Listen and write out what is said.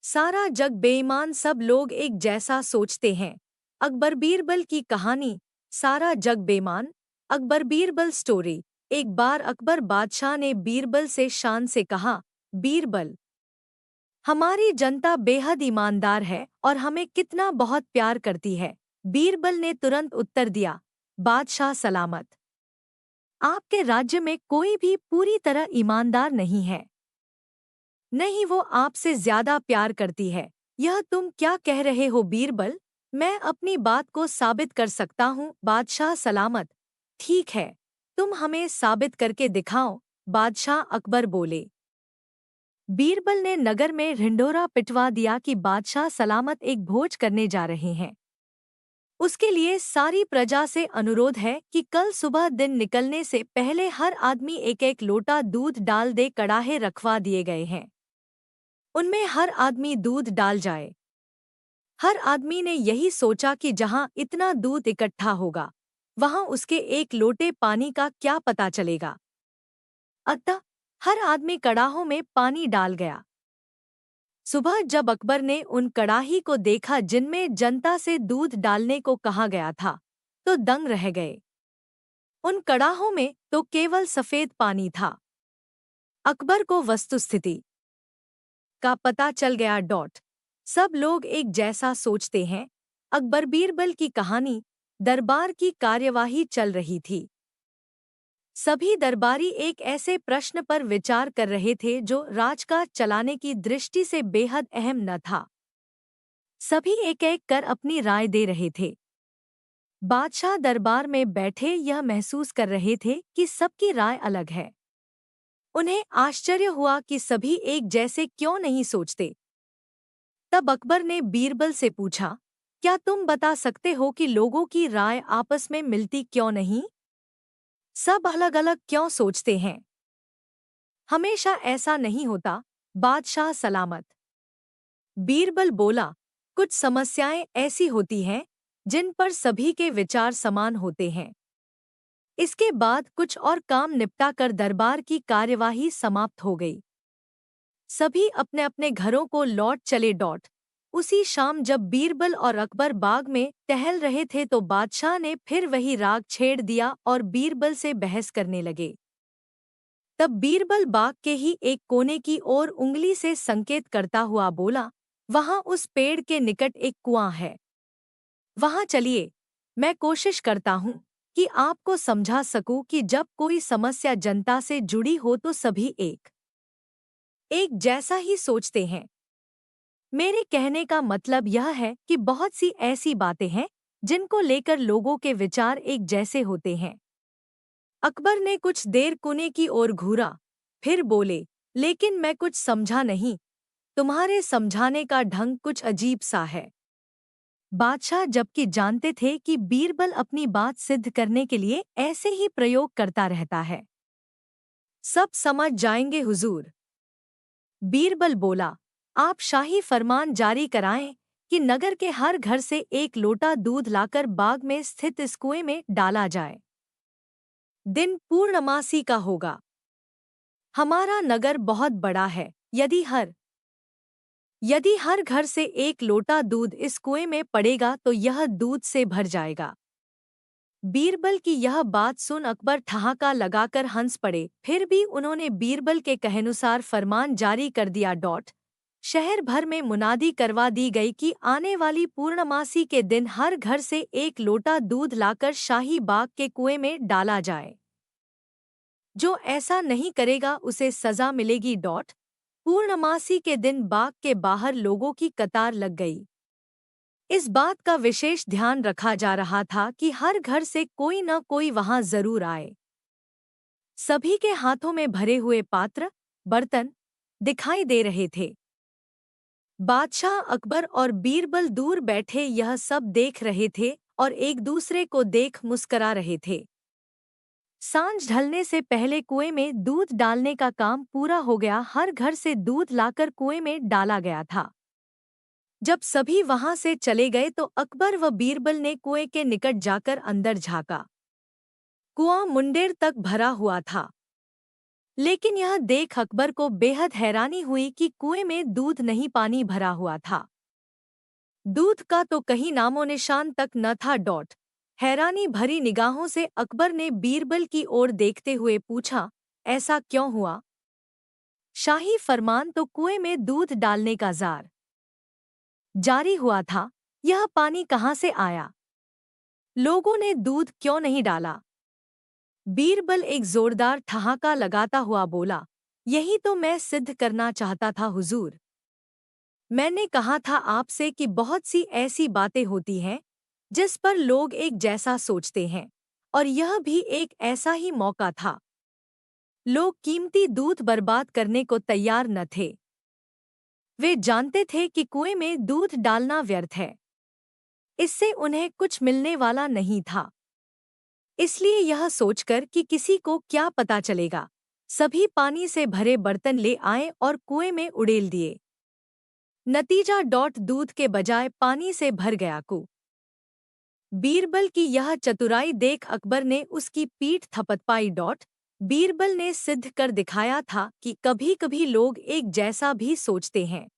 सारा जग बेईमान, सब लोग एक जैसा सोचते हैं। अकबर बीरबल की कहानी। सारा जग बेईमान। अकबर बीरबल स्टोरी। एक बार अकबर बादशाह ने बीरबल से शान से कहा, बीरबल, हमारी जनता बेहद ईमानदार है और हमें कितना बहुत प्यार करती है। बीरबल ने तुरंत उत्तर दिया, बादशाह सलामत। आपके राज्य में कोई भी पूरी तरह ईमानदार नहीं है। नहीं, वो आपसे ज्यादा प्यार करती है। यह तुम क्या कह रहे हो बीरबल? मैं अपनी बात को साबित कर सकता हूँ। बादशाह सलामत। ठीक है, तुम हमें साबित करके दिखाओ। बादशाह अकबर बोले। बीरबल ने नगर में ढिंढोरा पिटवा दिया कि बादशाह सलामत एक भोज करने जा रहे हैं। उसके लिए सारी प्रजा से अनुरोध है कि कल सुबह दिन निकलने से पहले हर आदमी एक एक लोटा दूध डाल दे। कड़ाहे रखवा दिए गए हैं, उनमें हर आदमी दूध डाल जाए। हर आदमी ने यही सोचा कि जहां इतना दूध इकट्ठा होगा, वहां उसके एक लोटे पानी का क्या पता चलेगा। अतः हर आदमी कड़ाहों में पानी डाल गया। सुबह जब अकबर ने उन कड़ाही को देखा जिनमें जनता से दूध डालने को कहा गया था, तो दंग रह गए। उन कड़ाहों में तो केवल सफेद पानी था। अकबर को वस्तुस्थिति का पता चल गया। सब लोग एक जैसा सोचते हैं। अकबर बीरबल की कहानी। दरबार की कार्यवाही चल रही थी। सभी दरबारी एक ऐसे प्रश्न पर विचार कर रहे थे जो राजकाज चलाने की दृष्टि से बेहद अहम न था। सभी एक एक कर अपनी राय दे रहे थे। बादशाह दरबार में बैठे यह महसूस कर रहे थे कि सबकी राय अलग है। उन्हें आश्चर्य हुआ कि सभी एक जैसे क्यों नहीं सोचते। तब अकबर ने बीरबल से पूछा, क्या तुम बता सकते हो कि लोगों की राय आपस में मिलती क्यों नहीं? सब अलग अलग क्यों सोचते हैं? हमेशा ऐसा नहीं होता। बादशाह सलामत। बीरबल बोला, कुछ समस्याएं ऐसी होती हैं जिन पर सभी के विचार समान होते हैं। इसके बाद कुछ और काम निपटा कर दरबार की कार्यवाही समाप्त हो गई। सभी अपने अपने घरों को लौट चले। उसी शाम जब बीरबल और अकबर बाग में टहल रहे थे तो बादशाह ने फिर वही राग छेड़ दिया और बीरबल से बहस करने लगे। तब बीरबल बाग के ही एक कोने की ओर उंगली से संकेत करता हुआ बोला, वहां उस पेड़ के निकट एक कुआं है। वहां चलिए, मैं कोशिश करता हूं कि आपको समझा सकूं कि जब कोई समस्या जनता से जुड़ी हो तो सभी एक जैसा ही सोचते हैं। मेरे कहने का मतलब यह है कि बहुत सी ऐसी बातें हैं जिनको लेकर लोगों के विचार एक जैसे होते हैं। अकबर ने कुछ देर कोने की ओर घूरा, फिर बोले, लेकिन मैं कुछ समझा नहीं। तुम्हारे समझाने का ढंग कुछ अजीब सा है। बादशाह जबकि जानते थे कि बीरबल अपनी बात सिद्ध करने के लिए ऐसे ही प्रयोग करता रहता है। सब समझ जाएंगे हुजूर। बीरबल बोला, आप शाही फरमान जारी कराएं कि नगर के हर घर से एक लोटा दूध लाकर बाग में स्थित इस कुएं में डाला जाए। दिन पूर्णमासी का होगा। हमारा नगर बहुत बड़ा है। यदि हर घर से एक लोटा दूध इस कुएं में पड़ेगा तो यह दूध से भर जाएगा। बीरबल की यह बात सुन अकबर ठहाका लगाकर हंस पड़े। फिर भी उन्होंने बीरबल के कहेनुसार फरमान जारी कर दिया। शहर भर में मुनादी करवा दी गई कि आने वाली पूर्णमासी के दिन हर घर से एक लोटा दूध लाकर शाही बाग के कुएं में डाला जाए। जो ऐसा नहीं करेगा उसे सजा मिलेगी। पूर्णमासी के दिन बाग के बाहर लोगों की कतार लग गई। इस बात का विशेष ध्यान रखा जा रहा था कि हर घर से कोई न कोई वहां जरूर आए। सभी के हाथों में भरे हुए पात्र, बर्तन दिखाई दे रहे थे। बादशाह अकबर और बीरबल दूर बैठे यह सब देख रहे थे और एक दूसरे को देख मुस्करा रहे थे। सांझ ढलने से पहले कुएं में दूध डालने का काम पूरा हो गया। हर घर से दूध लाकर कुएं में डाला गया था। जब सभी वहां से चले गए तो अकबर व बीरबल ने कुएं के निकट जाकर अंदर झांका। कुआं मुंडेर तक भरा हुआ था, लेकिन यह देख अकबर को बेहद हैरानी हुई कि कुएं में दूध नहीं पानी भरा हुआ था। दूध का तो कहीं नामो निशान तक न था। हैरानी भरी निगाहों से अकबर ने बीरबल की ओर देखते हुए पूछा, ऐसा क्यों हुआ? शाही फरमान तो कुएं में दूध डालने का जारी हुआ था, यह पानी कहाँ से आया? लोगों ने दूध क्यों नहीं डाला? बीरबल एक जोरदार ठहाका लगाता हुआ बोला, यही तो मैं सिद्ध करना चाहता था हुजूर। मैंने कहा था आपसे कि बहुत सी ऐसी बातें होती हैं जिस पर लोग एक जैसा सोचते हैं, और यह भी एक ऐसा ही मौका था। लोग कीमती दूध बर्बाद करने को तैयार न थे। वे जानते थे कि कुएं में दूध डालना व्यर्थ है, इससे उन्हें कुछ मिलने वाला नहीं था। इसलिए यह सोचकर कि किसी को क्या पता चलेगा, सभी पानी से भरे बर्तन ले आए और कुएं में उड़ेल दिए। नतीजा दूध के बजाय पानी से भर गया कुआं। बीरबल की यह चतुराई देख अकबर ने उसकी पीठ थपथपाई। बीरबल ने सिद्ध कर दिखाया था कि कभी-कभी लोग एक जैसा भी सोचते हैं।